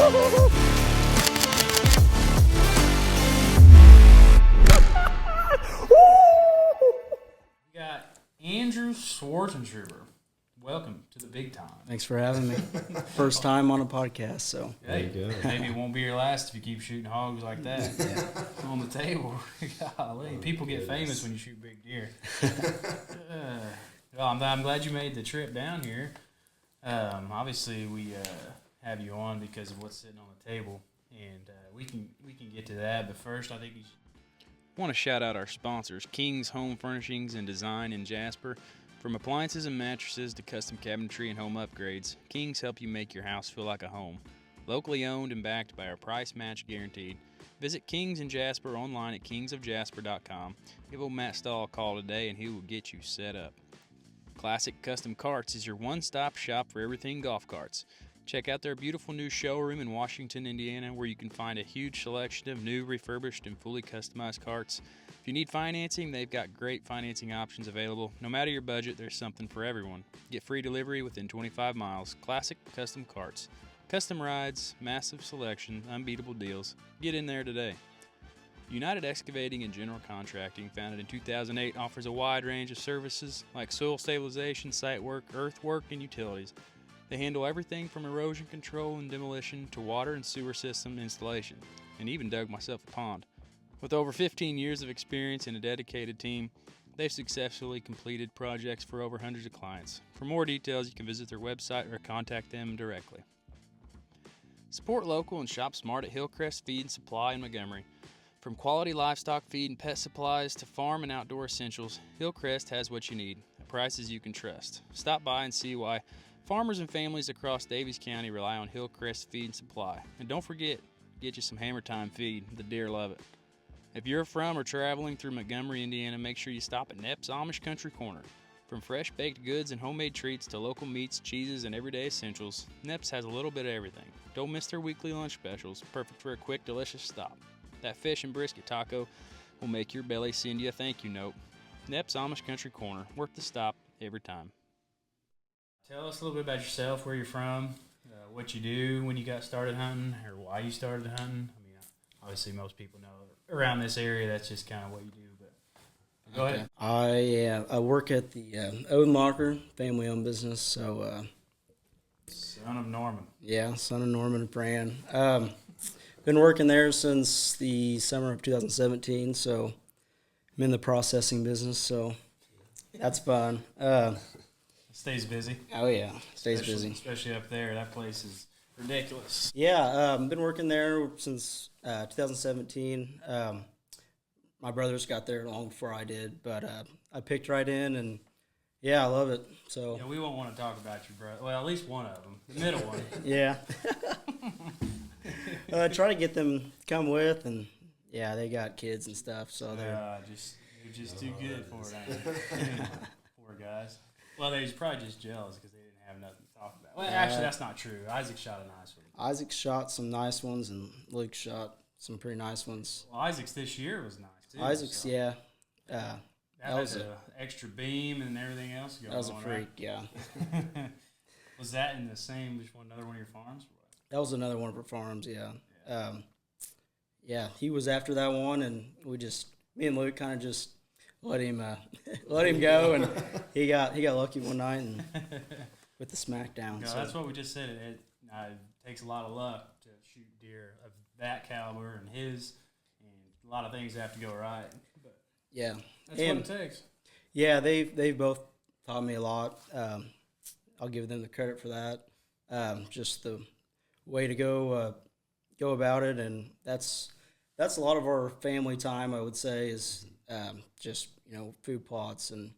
We got Andrew Swartzentruber. Welcome to the big time. Thanks for having me. First time on a podcast, so. Hey, maybe it won't be your last if you keep shooting hogs like that on the table. Golly, people get famous when you shoot big deer. Well, I'm glad you made the trip down here. Obviously, we have you on because of what's sitting on the table, and we can get to that. But first, I think you should want to shout out our sponsors, King's Home Furnishings and Design in Jasper. From appliances and mattresses to custom cabinetry and home upgrades, King's help you make your house feel like a home. Locally owned and backed by our price match guaranteed. Visit King's in Jasper online at kingsofjasper.com. Give old Matt Stahl a call today and he will get you set up. Classic Custom Carts is your one-stop shop for everything golf carts. Check out their beautiful new showroom in Washington, Indiana, where you can find a huge selection of new, refurbished, and fully customized carts. If you need financing, they've got great financing options available. No matter your budget, there's something for everyone. Get free delivery within 25 miles. Classic Custom Carts. Custom rides, massive selection, unbeatable deals. Get in there today. United Excavating and General Contracting, founded in 2008, offers a wide range of services like soil stabilization, site work, earthwork, and utilities. They handle everything from erosion control and demolition to water and sewer system installation, and even dug myself a pond. With over 15 years of experience and a dedicated team, they've successfully completed projects for over hundreds of clients. For more details, you can visit their website or contact them directly. Support local and shop smart at Hillcrest Feed and Supply in Montgomery. From quality livestock feed and pet supplies to farm and outdoor essentials, Hillcrest has what you need at prices you can trust. Stop by and see why farmers and families across Daviess County rely on Hillcrest Feed and Supply. And don't forget, get you some Hammer Time feed. The deer love it. If you're from or traveling through Montgomery, Indiana, make sure you stop at Knepp's Amish Country Corner. From fresh baked goods and homemade treats to local meats, cheeses, and everyday essentials, Knepp's has a little bit of everything. Don't miss their weekly lunch specials, perfect for a quick, delicious stop. That fish and brisket taco will make your belly send you a thank you note. Knepp's Amish Country Corner, worth the stop every time. Tell us a little bit about yourself, where you're from, what you do when you got started hunting, or why you started hunting. I mean, obviously most people know around this area that's just kind of what you do, but go ahead. I work at the Odin Locker, family-owned business, so... Son of Norman. Yeah, son of Norman and Fran. Been working there since the summer of 2017, so I'm in the processing business, so that's fun. Stays busy. Oh, yeah, stays busy. Especially up there. That place is ridiculous. Yeah, been working there since 2017. My brothers got there long before I did, but I picked right in, and yeah, I love it. So yeah, we won't want to talk about your brother. Well, at least one of them, the middle one. Yeah. Try to get them to come with, and yeah, they got kids and stuff, so they're just too good for it, ain't they? Poor guys. Well, they was probably just jealous because they didn't have nothing to talk about. Well, actually, that's not true. Isaac shot a nice one. Isaac shot some nice ones, and Luke shot some pretty nice ones. Well, Isaac's this year was nice too. Isaac's, so. Yeah. That was an extra beam and everything else going on. That was a freak, right? Yeah. Was that in the same, just another one of your farms? That was another one of our farms, yeah. Yeah, he was after that one, and me and Luke kind of just let him go, and he got lucky one night and with the smackdown. No, so. That's what we just said. It takes a lot of luck to shoot deer of that caliber and his, and a lot of things have to go right. But yeah, that's what it takes. Yeah, they've both taught me a lot. I'll give them the credit for that. Just the way to go about it, and that's a lot of our family time, I would say, is just food plots and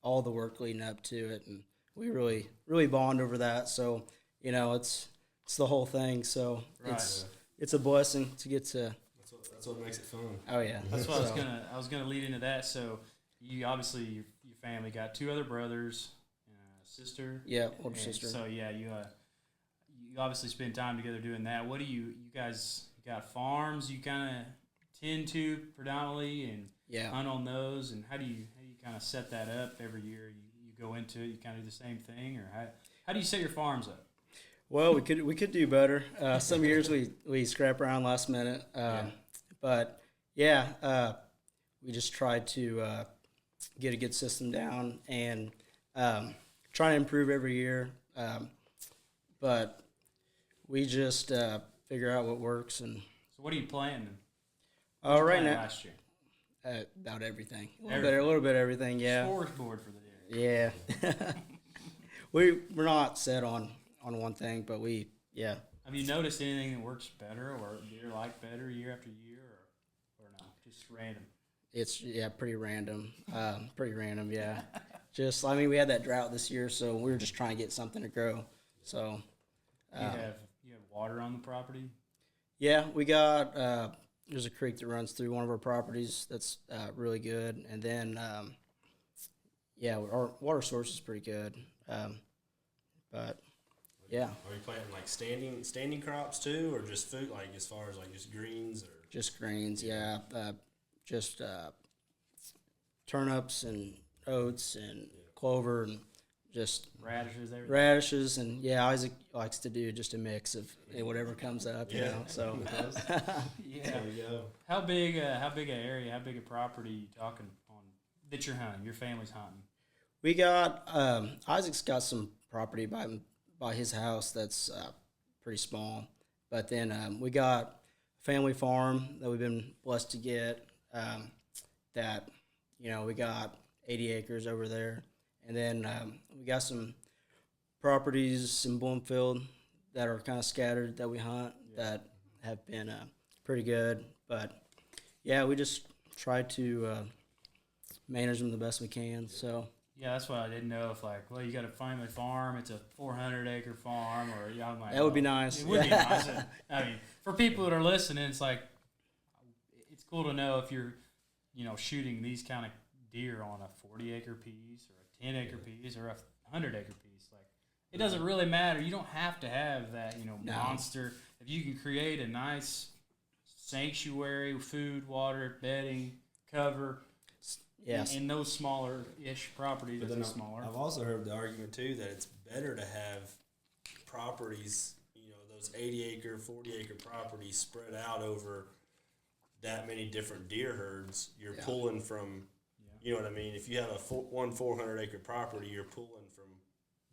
all the work leading up to it, and we really bond over that. So it's the whole thing. So right. It's a blessing to get to. That's what makes it fun. Oh yeah, that's what I was gonna lead into that. So you obviously your family got two other brothers, and a sister. Yeah, older sister. So yeah, you obviously spend time together doing that. What do you guys got farms you kind of tend to predominantly and hunt on those, and how do you kind of set that up every year? You go into it, you kind of do the same thing, or how do you set your farms up? Well, we could do better. Some years we scrap around last minute, but yeah, we just try to get a good system down and try to improve every year. But we just figure out what works and. So what are you planning? Oh, right Playing now, last year. about everything. Everything. A little bit of everything. Yeah. Smorgasbord for the deer. Yeah. we're not set on one thing, but yeah. Have you noticed anything that works better or deer like better year after year or no? Just random. It's pretty random. Pretty random, yeah. Just I mean, we had that drought this year, so we were just trying to get something to grow. So You have water on the property? yeah, we got there's a creek that runs through one of our properties that's really good, and then yeah, our water source is pretty good. But yeah, Are you planting like standing crops too, or just food, like as far as like just greens or? just greens, yeah. Just turnips and oats and clover and just Radishes, everything? radishes, and yeah, Isaac likes to do just a mix of whatever comes up, you know. So Yeah. There you go. How big an area, how big a property you talking on that you're hunting, your family's hunting? we got Isaac's got some property by his house that's pretty small, but then we got a family farm that we've been blessed to get. That we got 80 acres over there, and then we got some properties in Bloomfield that are kind of scattered that we hunt that have been pretty good. But yeah, we just try to manage them the best we can. So Yeah, that's what I didn't know if you got a family farm, it's a 400-acre farm, or I'm like, that would be well, nice. It would be nice. I mean, for people that are listening, it's like it's cool to know if you're, shooting these kind of deer on a 40-acre piece or a 10-acre piece or a 100-acre piece. Like, it doesn't really matter. You don't have to have that, No. monster. If you can create a nice sanctuary, food, water, bedding, cover. Yes. In those smaller-ish properties, But then smaller. I've also heard the argument too that it's better to have properties, those 80-acre, 40-acre properties spread out over that many different deer herds. You're pulling from, you know what I mean? If you have one 400-acre property, you're pulling from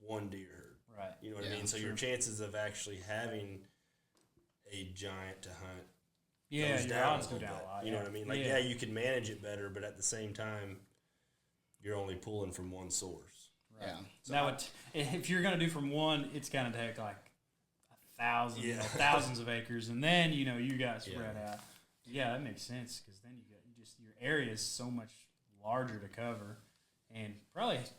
one deer herd. Right. You know what I mean? So your chances of actually having a giant to hunt Yeah, goes your down odds a go little down bit. a lot. You know what I mean? Like, yeah, you can manage it better, but at the same time, you're only pulling from one source. Right. Yeah. So Now, if you're going to do from one, it's going to take like 1,000, thousands of acres, and then you got spread out. Yeah, that makes sense because then your area is so much larger to cover, and probably it's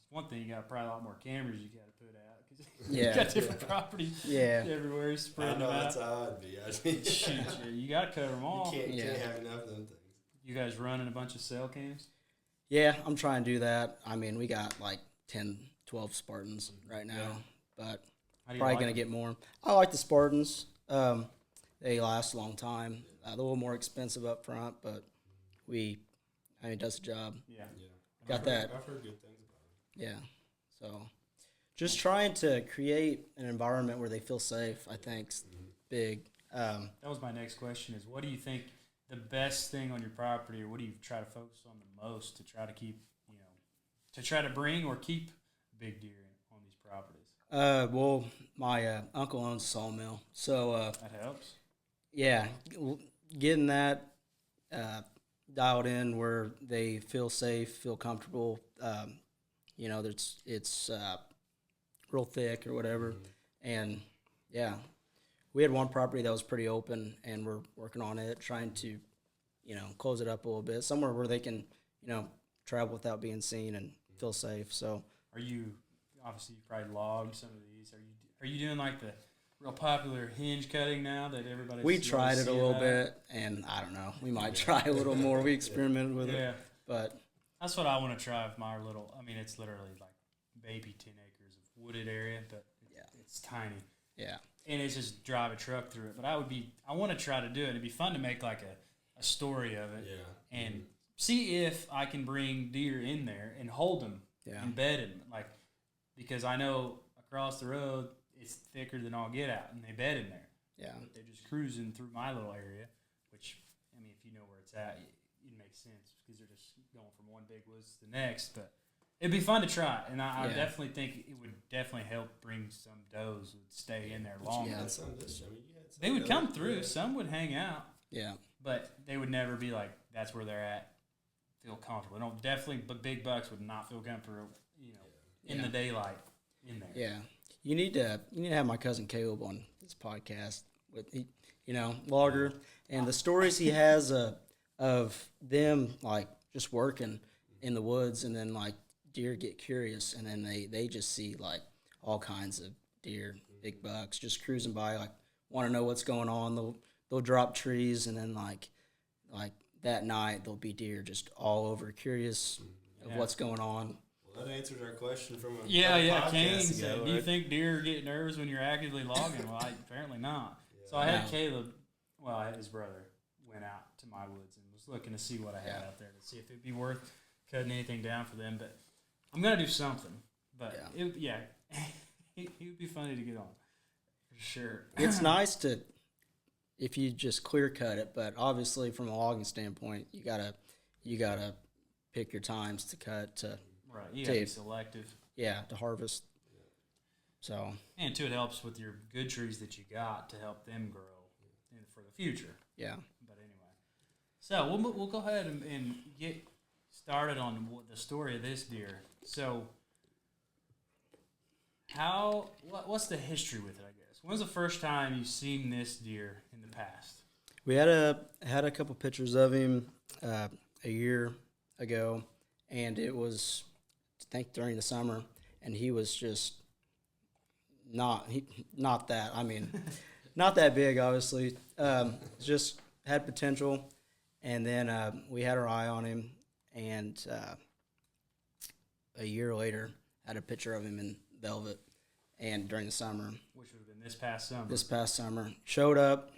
one thing you got probably a lot more cameras you got to put out because you got different properties everywhere spreading them out. That's how I'd be. I mean, Shoot, you got to cover them all. You can't have enough of them things. You guys running a bunch of cell cams? Yeah, I'm trying to do that. I mean, we got like 10, 12 Spartans right now, but probably going to get more. I like the Spartans. They last a long time. A little more expensive up front, but it does the job. Yeah. Got that. I've heard good things about it. Yeah. So just trying to create an environment where they feel safe, I think, is big. That was my next question is what do you think the best thing on your property, or what do you try to focus on the most to try to keep, to try to bring or keep big deer on these properties? Well, my uncle owns a sawmill, so That helps. yeah, getting that dialed in where they feel safe, feel comfortable. It's real thick or whatever, and yeah, we had one property that was pretty open, and we're working on it, trying to, close it up a little bit, somewhere where they can, travel without being seen and feel safe. So, Are you obviously you probably logged some of these? Are you doing like the real popular hinge cutting now that everybody? we tried it a little bit, and I don't know, we might try a little more. We experimented with it, but that's what I want to try with my little. I mean, it's literally like baby 10 acres of wooded area, but it's tiny. Yeah. And it's just drive a truck through it. But I want to try to do it. It'd be fun to make like a story of it. Yeah. And see if I can bring deer in there and hold them, embed them. Like, because I know across the road, it's thicker than all get out, and they bed in there. Yeah. But they're just cruising through my little area, which, I mean, if you know where it's at, it makes sense because they're just going from one big woods to the next. But it'd be fun to try, and I definitely think it would definitely help bring some does would stay in there longer. Yeah. They would come through. Some would hang out. Yeah. But they would never be like, that's where they're at, feel comfortable. Don't definitely, but big bucks would not feel comfortable, in the daylight in there. Yeah. You need to have my cousin Caleb on this podcast with logger, and the stories he has of them like just working in the woods, and then like deer get curious, and then they just see like all kinds of deer, big bucks just cruising by, like want to know what's going on. They'll drop trees, and then like that night there'll be deer just all over, curious of what's going on. Well, that answers our question from a Kane podcast said, ago, do you right? think deer get nervous when you're actively logging? Well, apparently not. So I had Caleb, his brother, went out to my woods and was looking to see what I had out there to see if it'd be worth cutting anything down for them. But I'm gonna do something. But it would be funny to get on for sure. It's nice to if you just clear cut it, but obviously from a logging standpoint, you gotta pick your times to cut to. Right, you gotta be selective. Yeah, to harvest. So. And too, it helps with your good trees that you got to help them grow for the future. Yeah. But anyway, so we'll go ahead and get started on the story of this deer. So, what's the history with it? I guess. When's the first time you've seen this deer in the past? We had a couple pictures of him a year ago, and it was, I think, during the summer, and he was just not that. I mean, not that big, obviously. Just had potential, and then we had our eye on him, and a year later, had a picture of him in velvet, and during the summer, which would have been this past summer. This past summer, showed up.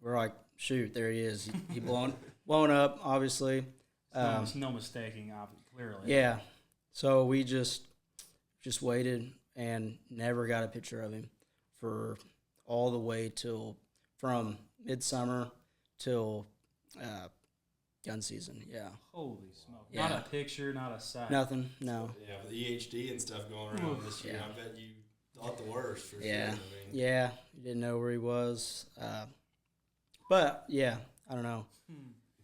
We're like, shoot, there he is. He blown up, obviously. No mistaking, clearly. Yeah. So we just waited and never got a picture of him for all the way from midsummer till gun season. Yeah. Holy smoke! Yeah. Not a picture, not a sight. Nothing. No. Yeah, with the EHD and stuff going around this year, I bet you thought the worst for sure. I mean, yeah. You didn't know where he was. But yeah, I don't know.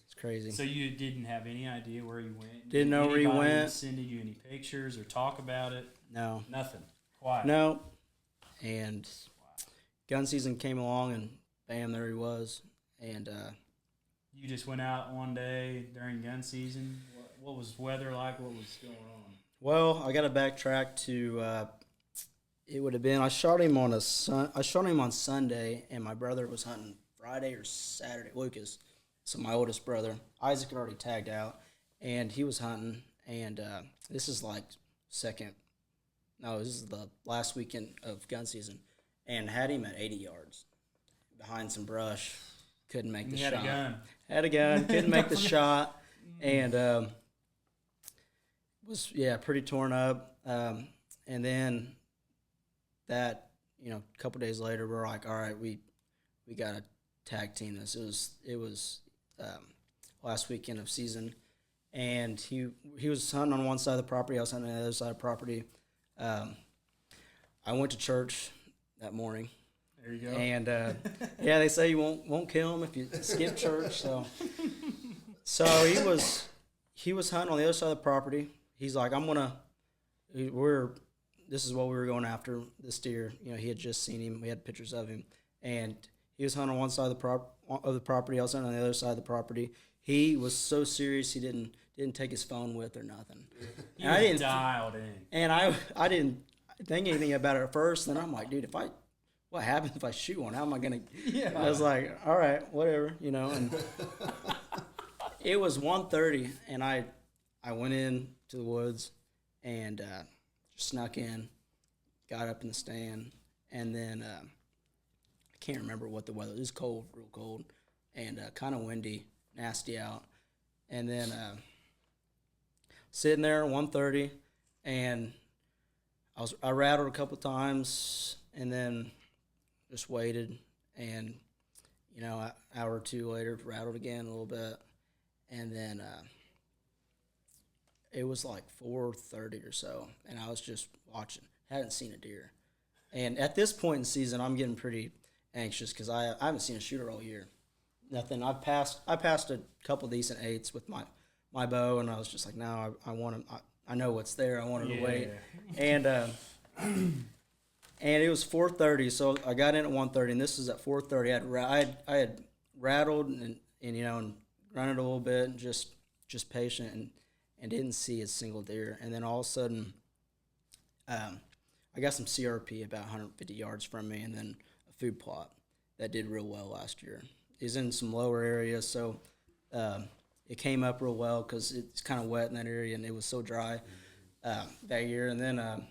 It's crazy. So you didn't have any idea where he went? Didn't know where he went. Send you any pictures or talk about it? No. Nothing. Quiet. No. And gun season came along, and bam, there he was. And you just went out one day during gun season. What was weather like? What was going on? Well, I got to backtrack to. It would have been I shot him on Sunday, and my brother was hunting Friday or Saturday. Lucas, so my oldest brother, Isaac had already tagged out, and he was hunting. And this is this is the last weekend of gun season, and had him at 80 yards behind some brush. Couldn't make the shot. Had a gun. Couldn't make the shot, and was pretty torn up. And then that a couple days later, we're like, all right, we got to tag team this. It was last weekend of season, and he was hunting on one side of the property. I was hunting on the other side of the property. I went to church that morning. There you go. And they say you won't kill him if you skip church. So he was hunting on the other side of the property. He's like, this is what we were going after, this deer. He had just seen him. We had pictures of him, and he was hunting on one side of the property. I was hunting on the other side of the property. He was so serious he didn't take his phone with or nothing. And I didn't dialed in. And I didn't think anything about it at first. Then I'm like, dude, what happens if I shoot one? How am I gonna? Yeah. I was like, all right, whatever, And it was 1:30, and I went in to the woods and just snuck in, got up in the stand, and then I can't remember what the weather. It was cold, real cold, and kind of windy, nasty out. And then sitting there at 1:30, and I rattled a couple times, and then just waited, and an hour or two later, rattled again a little bit, and then it was like 4:30 or so, and I was just watching. Hadn't seen a deer, and at this point in the season, I'm getting pretty anxious because I haven't seen a shooter all year. Nothing. I passed a couple decent 8s with my bow, and I was just like, no, I want him. I know what's there. I wanted to wait, and it was 4:30, so I got in at 1:30, and this is at 4:30. I had rattled and grunted a little bit, and just patient, and didn't see a single deer. And then all of a sudden, I got some CRP about 150 yards from me, and then a food plot that did real well last year. It's in some lower areas, so it came up real well because it's kind of wet in that area, and it was so dry that year. And then a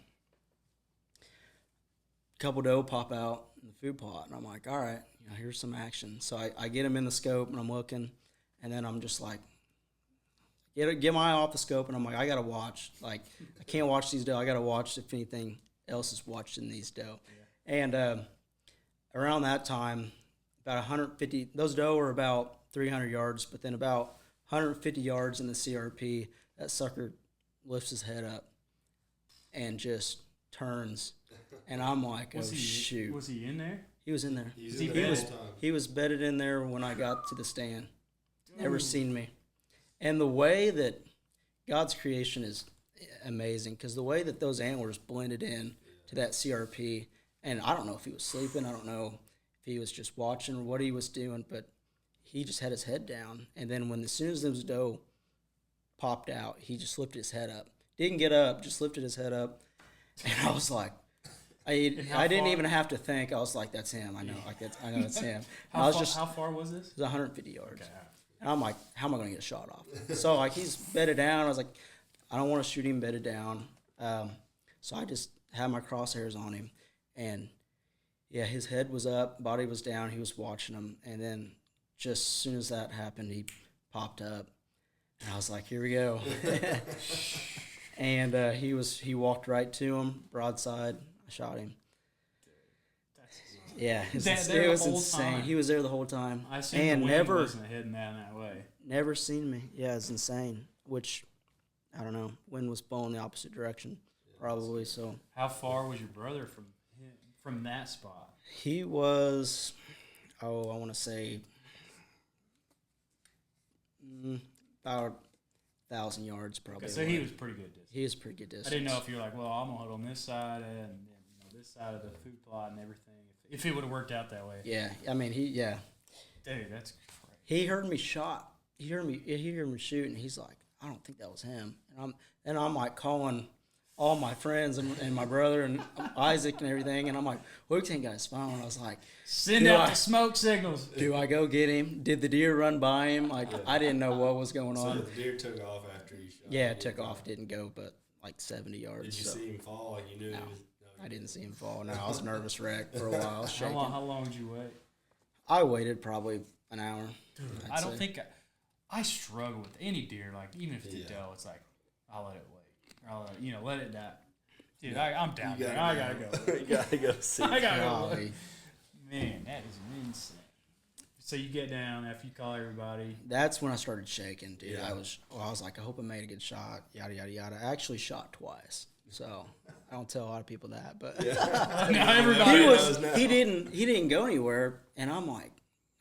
couple doe pop out in the food plot, and I'm like, all right, here's some action. So I get them in the scope, and I'm looking, and then I'm just like, get my eye off the scope, and I'm like, I gotta watch. Like, I can't watch these doe. I gotta watch if anything else is watching these doe. Yeah. And around that time, about 150. Those doe were about 300 yards, but then about 150 yards in the CRP, that sucker lifts his head up and just turns, and I'm like, shoot. Was he in there? He was in there. He was bedded in there when I got to the stand. Never seen me. And the way that God's creation is amazing, because the way that those antlers blended in to that CRP, and I don't know if he was sleeping, I don't know if he was just watching what he was doing, but he just had his head down. And then as soon as those doe popped out, he just lifted his head up. Didn't get up, just lifted his head up. And I was like, I didn't even have to think. I was like, that's him. I know it's him. How far was this? It was 150 yards. Okay. And I'm like, how am I going to get a shot off? So, he's bedded down. I was like, I don't want to shoot him bedded down. So I just had my crosshairs on him. And, yeah, his head was up, body was down. He was watching him. And then just as soon as that happened, he popped up. And I was like, here we go. And he walked right to him, broadside. I shot him. Yeah, it was insane. Time. He was there the whole time. I assume and the wind wasn't heading down that way. Never seen me. Yeah, it's insane. Which, I don't know, wind was blowing the opposite direction, probably. So. How far was your brother from that spot? He was, I want to say, about 1,000 yards, probably. Okay, so he was pretty good distance. He was pretty good distance. I didn't know if you were like, well, I'm gonna hunt on this side and this side of the food plot and everything. If it would have worked out that way. Yeah, I mean, Dude, that's crazy. He heard me shot. He heard me shoot, and he's like, I don't think that was him. And I'm like calling all my friends and my brother and Isaac and everything, and I'm like, Luke ain't got his phone. I was like, send out the smoke signals. Do I go get him? Did the deer run by him? I didn't know what was going on. So the deer took off after he shot. Yeah, it took off. Didn't go, but like 70 yards. Did you see him fall? Like you knew? No. I didn't see him fall. No, I was nervous wreck for a while. I was shaking. How long did you wait? I waited probably an hour. Dude, I don't think I struggle with any deer. Like even if it's a doe, it's like I'll let it wait. Or I'll let it die. Dude, I'm down there. I gotta go. You gotta go see. I gotta go. Man, that is insane. So you get down after you call everybody. That's when I started shaking, dude. Yeah. I was like, I hope I made a good shot. Yada yada yada. I actually shot twice. So I don't tell a lot of people that, but everybody he didn't go anywhere, and I'm like,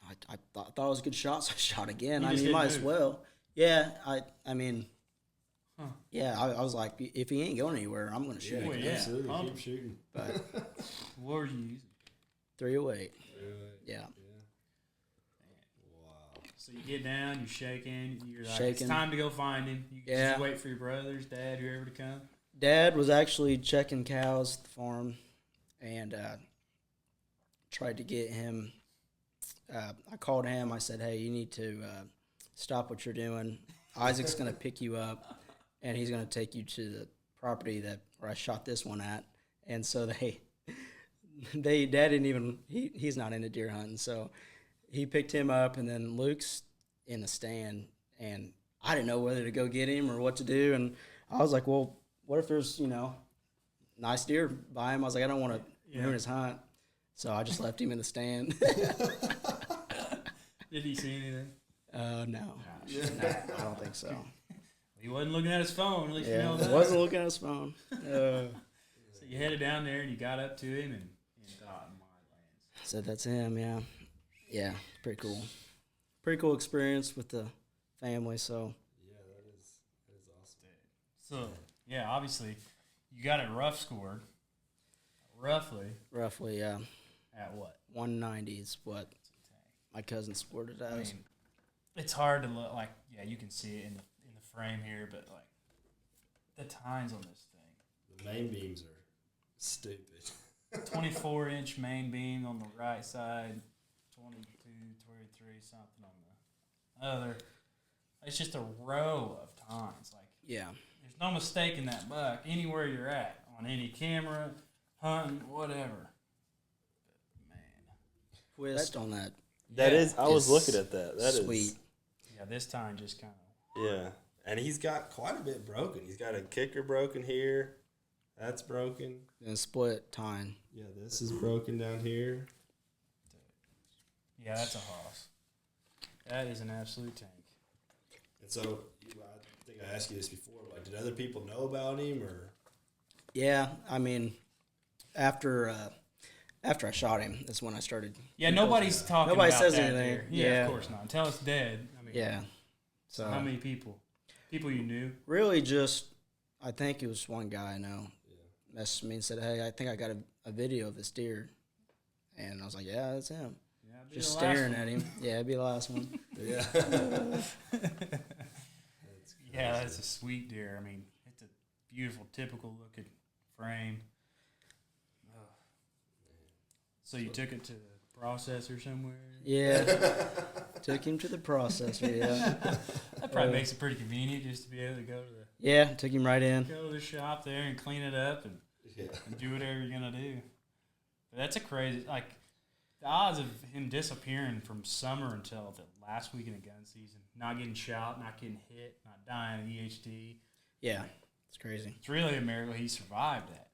I thought it was a good shot, so I shot again. I mean, might as well. Yeah, I mean, yeah, I was like, if he ain't going anywhere, I'm gonna shoot. Well, yeah, absolutely, keep shooting. But what were you using? 308. Yeah. Wow. So you get down, you're shaking, you're like, shaking. It's time to go find him. You just wait for your brothers, dad, whoever to come. Dad was actually checking cows at the farm, and tried to get him. I called him. I said, hey, you need to stop what you're doing. Isaac's going to pick you up, and he's going to take you to the property where I shot this one at. And so Dad didn't even, he's not into deer hunting, so he picked him up, and then Luke's in the stand, and I didn't know whether to go get him or what to do, and I was like, well, what if there's, nice deer by him? I was like, I don't want to ruin his hunt. So I just left him in the stand. Did he see anything? No. Nah, I don't think so. He wasn't looking at his phone. At least you Yeah, know he that. wasn't looking at his phone. So you headed down there and you got up to him and thought, my lands. Said that's him, yeah. Yeah, pretty cool. Pretty cool experience with the family, so. Yeah, that is awesome. So, yeah, obviously, you got it rough scored. Roughly, yeah. At what? 190 is what my cousin scored it as. I mean, it's hard to look like, yeah, you can see it in the frame here, but like the tines on this thing. The main beams are stupid. 24-inch main beam on the right side, 22, 23, something on the other. It's just a row of tines. Like, Yeah. there's no mistaking that buck anywhere you're at, on any camera, hunting, whatever. But, man. Twist on that. That Yeah. is. I was It's looking at that. That is sweet. Yeah, this time just kind of. Yeah, and he's got quite a bit broken. He's got a kicker broken here. That's broken. And split tine. Yeah, this is broken down here. Yeah, that's a hoss. That is an absolute tank. And so, I think I asked you this before. Like, did other people know about him, or? Yeah, I mean, after I shot him, that's when I started. Yeah, nobody's talking Nobody about says that anything. there. Yeah, Yeah. of course not. Until it's dead. I mean, Yeah. So So how many people? People you knew? really just, I think it was one guy I know messaged me and said, hey, I think I got a video of this deer. And I was like, yeah, that's him. Yeah, it'd be Just the last staring one. at him. Yeah, it'd be the last one. Yeah. Yeah, that's a sweet deer. I mean, it's a beautiful, typical looking frame. Oh. So you took it to the processor somewhere? Yeah. Took him to the processor, yeah. That probably makes it pretty convenient just to be able to go to Yeah, took him right in. the shop there and clean it up and do whatever you're gonna do. But that's a crazy, like, the odds of him disappearing from summer until the last weekend of gun season, not getting shot, not getting hit, not dying of EHD. Yeah, it's crazy. It's really a miracle he survived that.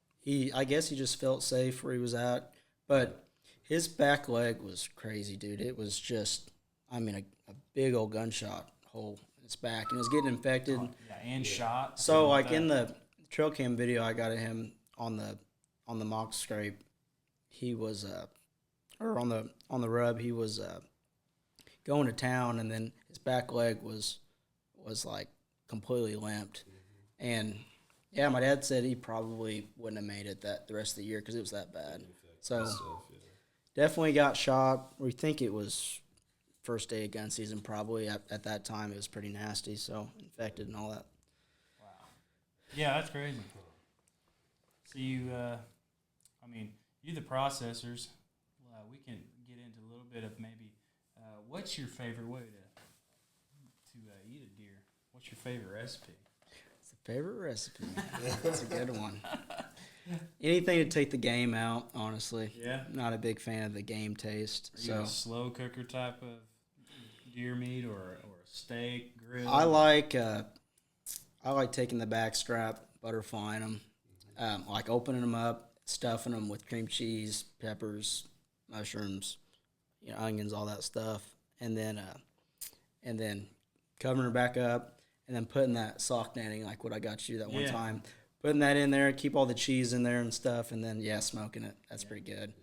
I guess he just felt safe where he was at, but his back leg was crazy, dude. It was just, I mean, a big old gunshot hole in his back, and it was getting infected. Yeah, and shot. So, like, in the trail cam video I got of him on the mock scrape, he was or on the rub, he was going to town, and then his back leg was like completely limped. And yeah, my dad said he probably wouldn't have made it the rest of the year because it was that bad. So definitely got shot. We think it was first day of gun season probably. At that time, it was pretty nasty, so infected and all that. Wow. Yeah, that's crazy. So you, I mean, you the processors. We can get into a little bit of maybe what's your favorite way to eat a deer? What's your favorite recipe? It's a favorite recipe. That's a good one. Anything to take the game out, honestly. Yeah. Not a big fan of the game taste. Are you a slow cooker type of deer meat or a steak grill? I like taking the back strap, butterflying them, like opening them up, stuffing them with cream cheese, peppers, mushrooms, onions, all that stuff, and then covering her back up, and then putting that sock netting like what I got you that one time, putting that in there, keep all the cheese in there and stuff, and then smoking it. That's pretty good.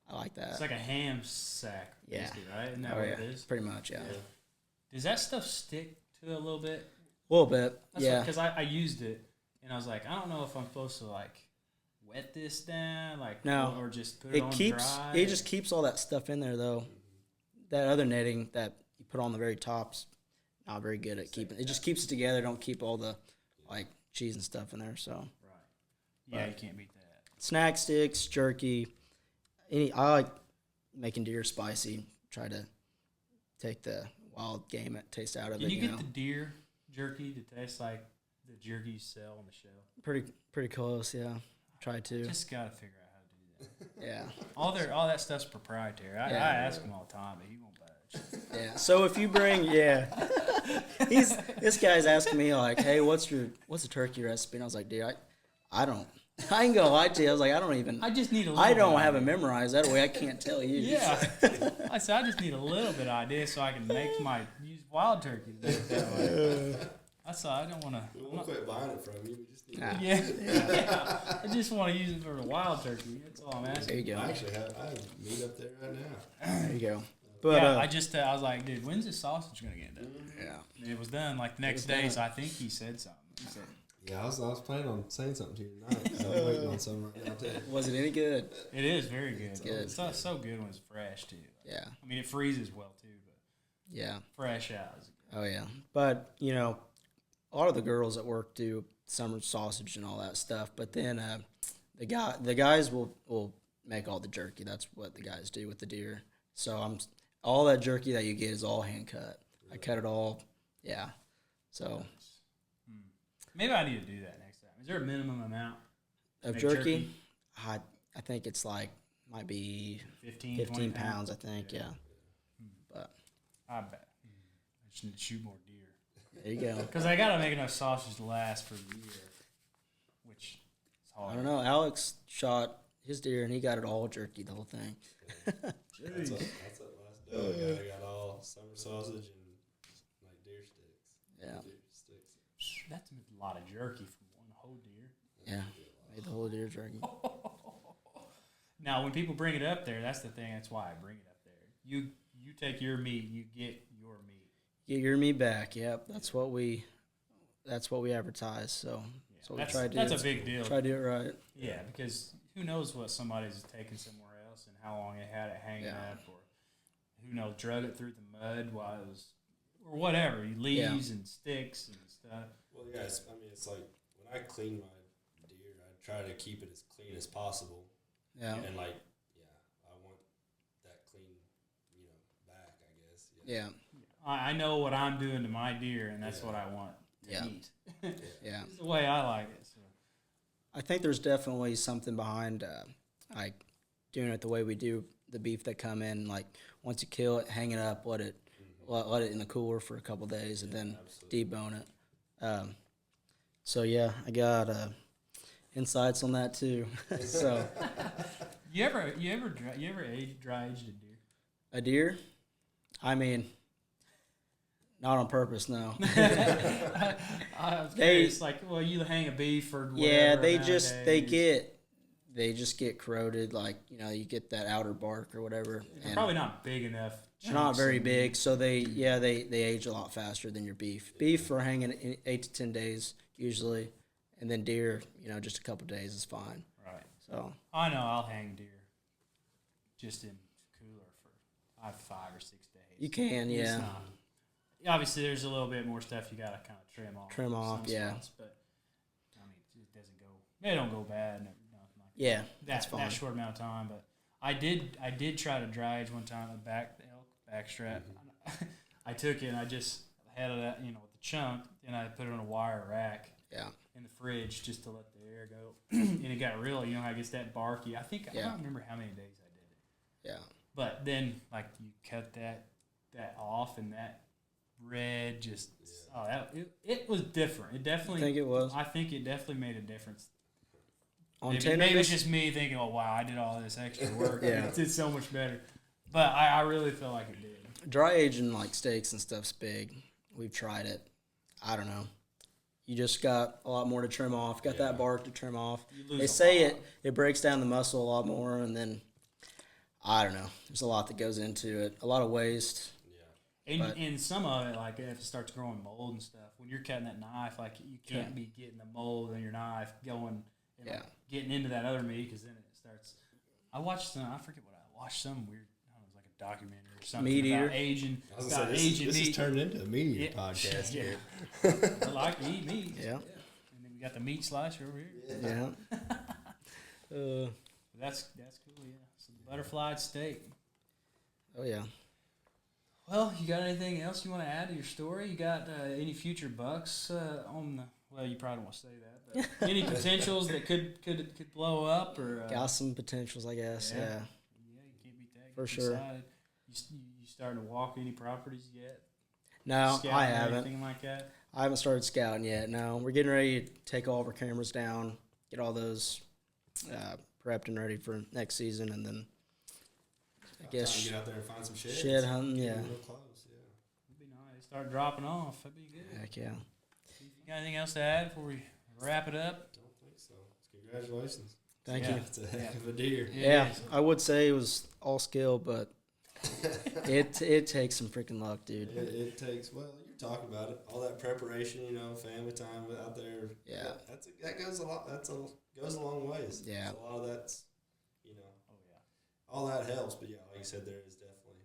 I like that. It's like a ham sack, basically, right? Isn't that what it is? Pretty much, yeah. Does that stuff stick to it a little bit? A little bit, Because I used it, and I was like, I don't know if I'm supposed to, like, wet this down, like, No. or just put it on dry. It just keeps all that stuff in there, though. That other netting that you put on the very top's not very good at keeping. It just keeps it together. Don't keep all the, like, cheese and stuff in there, so. Right. Yeah, you can't beat that. Snack sticks, jerky. I like making deer spicy. Try to take the wild game taste out of Can it. you get the deer jerky to taste like the jerky you sell on the show? Pretty close, yeah. Try to. Just gotta figure out how to do that. Yeah. All that stuff's proprietary. I ask him all the time, but he won't budge. Yeah. So if you bring, this guy's asking me like, hey, what's a turkey recipe? And I was like, dude, I don't I ain't gonna lie to you. I was like, I don't even. I just need a little I bit don't of have it idea. memorized. That way I can't tell you. Yeah. I said, I just need a little bit of idea so I can make use wild turkey to do it that way. I said, I don't want to. We won't quit buying it from you. We just need Nah. Yeah. I just want to use it for the wild turkey. That's all I'm There asking. you go. I actually have meat up there right now. There you go. But Yeah, I was like, dude, when's this sausage gonna get done? yeah. And it was done like the next day, done. so I think he said something. He said, Yeah, I was planning on saying something to you tonight. So I'm waiting on some right now too. Was it any good? it is very good. good. It's so good when it's fresh too. Yeah. I mean, it freezes well too, but Yeah. fresh out is Oh yeah. But a lot of the girls at work do summer sausage and all that stuff. But then the guys will make all the jerky. That's what the guys do with the deer. So all that jerky that you get is all hand cut. I cut it all. Yeah. So maybe I need to do that next time. Is there a minimum amount of Make jerky, jerky? I think it's might be 15, 15 20 pounds. I think. Yeah. But I bet. I just need to shoot more deer. there you go. Because I got to make enough sausage to last for a year, which is hard. I don't know. Alex shot his deer and he got it all jerky, the whole thing. That's what last day. I got all summer sausage and like deer sticks. Yeah. Deer sticks. That's a lot of jerky from one whole deer. Yeah. Made the whole deer jerky. Now, when people bring it up there, that's the thing. That's why I bring it up there. You take your meat, you get your meat. Get your meat back. Yep. That's what we advertise. So that's what we try to do. That's a big deal. Try to do it right. Yeah, because who knows what somebody's taken somewhere else and how long they had it hanging Yeah. up, or who knows, drug it through the mud while it was, or whatever, leaves and sticks and stuff. Well, guys, I mean, it's like when I clean my deer, I try to keep it as clean as possible. Yeah. And like, I want that clean, back, I guess. Yeah. I know what I'm doing to my deer, and that's what I want to Yeah. eat. Yeah. It's the way I like it. So. I think there's definitely something behind like doing it the way we do the beef that come in. Like once you kill it, hang it up, let it in the cooler for a couple days, and then debone it. So yeah, I got insights on that too. So You ever dry aged a deer? a deer, I mean, not on purpose, no. I was curious, well, you hang a beef or whatever. Yeah, they amount of days. they just get corroded. Like you get that outer bark or whatever. They're and probably not big enough. they're not chunks very and- big, so they age a lot faster than your beef. Beef are hanging in 8 to 10 days usually, and then deer, just a couple days is fine. Right. So I know I'll hang deer just in cooler for 5 or 6 days. you can, It's yeah. not- obviously, there's a little bit more stuff you got to kind of trim off. Trim off, some yeah. spots, but I mean, it doesn't go. They don't go bad. Nothing like Yeah, that's that fine. short amount of time. But I did try to dry age one time a back strap. I took it and I just had it at, with the chunk, and I put it on a wire rack Yeah. in the fridge just to let the air go. And it got real, how it gets that barky. I Yeah. don't remember how many days I did it. Yeah. But then, you cut that off, and that red just it was different. It definitely. I think it was. I think it definitely made a difference. On Maybe tenderness, it's just me thinking, "Oh wow, I did all this extra work. Yeah. It did so much better." But I really feel like it did. dry aging like steaks and stuff's big. We've tried it. I don't know. You just got a lot more to trim off. Got that bark to trim off. You lose They a say lot. it breaks down the muscle a lot more, and then I don't know. There's a lot that goes into it. A lot of waste. And some of it, if it starts growing mold and stuff, when you're cutting that knife, you can't be getting the mold in your knife going and getting into that other meat, because then it starts. I watched I forget what I watched, some weird, I don't know, it was like a documentary or something Meat about eater. aging. I was About gonna say, aging this meat. is turned into a media Yeah. podcast Yeah. here. I like to eat meat. Yeah. And then we got the meat slicer over here. Yeah. But that's cool, yeah. So the butterfly steak. Oh yeah. Well, you got anything else you want to add to your story? You got any future bucks on the? Well, you probably don't want to say that. But any potentials that could blow up or? Got some potentials, I guess. Yeah. Yeah, you can't beat that. For Get sure. excited. You starting to walk any properties yet? No, Scouting I or haven't. Anything like that? I haven't started scouting yet. No, we're getting ready to take all of our cameras down, get all those prepped and ready for next season, and then I About guess time to get out there and find some sheds. shed hunting. Get Yeah, real close, yeah. It'd be nice. Start dropping off. That'd be good. heck yeah. You got anything else to add before we wrap it up? Don't think so. Congratulations. Thank Yeah. you. It's a heck of a deer. Yeah, is. I would say it was all skill, but it takes some freaking luck, dude. It takes, well, you're talking about it, all that preparation, you know, family time out there. Yeah. That goes a lot. Goes a long ways. Yeah. So a lot of that's, you know, Oh yeah. all that helps. But yeah, like you said, there is definitely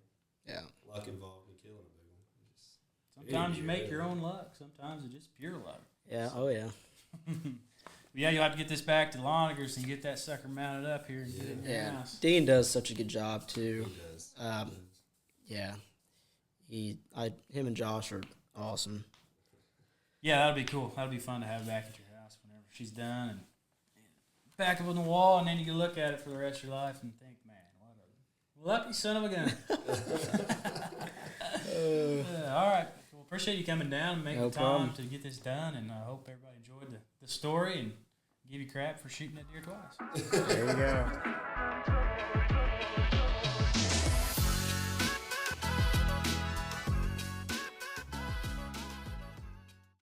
Yeah. luck involved in killing a big one. Just, Sometimes you deer, make your yeah. own luck. Sometimes it's just pure luck. Yeah. Oh yeah. Yeah, you'll have to get this back to Lonigers and get that sucker mounted up here and get it in your Yeah. house. Dean does such a good job too. He does. Yeah. Him and Josh are awesome. Yeah, that'll be cool. That'll be fun to have back at your house whenever she's done and back up on the wall, and then you can look at it for the rest of your life and think, man, what a lucky son of a gun. All right. Well, appreciate you coming down and making No the time problem. to get this done, and I hope everybody enjoyed the story and give you crap for shooting that deer twice. There you go.